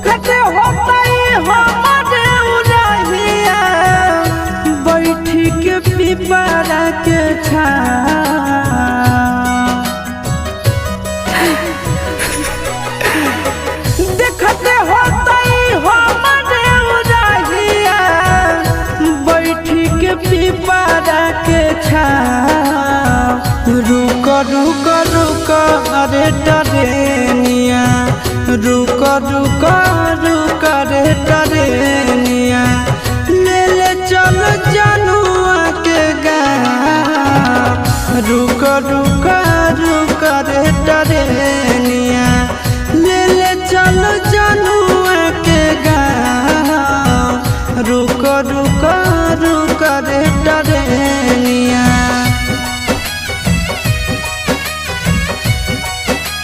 देखते होता हमारे उड़हिया बैठी के पिपरा के देखते होता हमारे उड़हिया बैठी के पिपरा के रुक रुक रुक अरे टरेनिया रुक रुक रुक रे टरेनिया ले ले चल जनुआ के गाँव रुक रुक रुक रे टरेनिया।